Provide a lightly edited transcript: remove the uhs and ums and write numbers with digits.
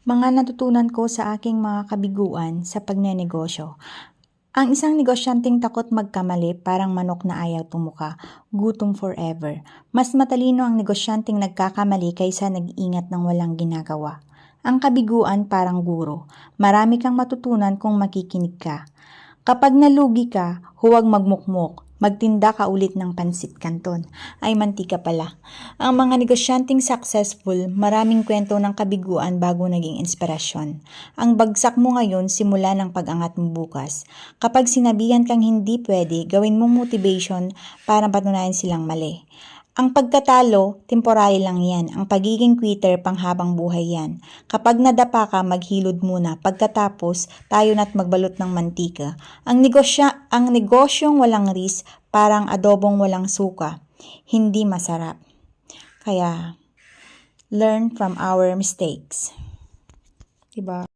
Mga natutunan ko sa aking mga kabiguan sa pagnenegosyo. Ang isang negosyanteng takot magkamali parang manok na ayaw tumuka, gutom forever. Mas matalino ang negosyanteng nagkakamali kaysa nag-iingat ng walang ginagawa. Ang kabiguan parang guro. Marami kang matutunan kung makikinig ka. Kapag nalugi ka, huwag magmukmok. Magtinda ka ulit ng pansit canton. Ay, mantika pala. Ang mga negosyanteng successful, maraming kwento ng kabiguan bago naging inspirasyon. Ang bagsak mo ngayon, simula ng pag-angat mo bukas. Kapag sinabihan kang hindi pwede, gawin mong motivation para patunayan silang mali. Ang pagkatalo, temporary lang yan. Ang pagiging quitter, panghabang buhay yan. Kapag nadapa ka, maghilod muna. Pagkatapos, tayo na't magbalot ng mantika. Ang negosyong walang risk, parang adobong walang suka. Hindi masarap. Kaya, learn from our mistakes. Diba?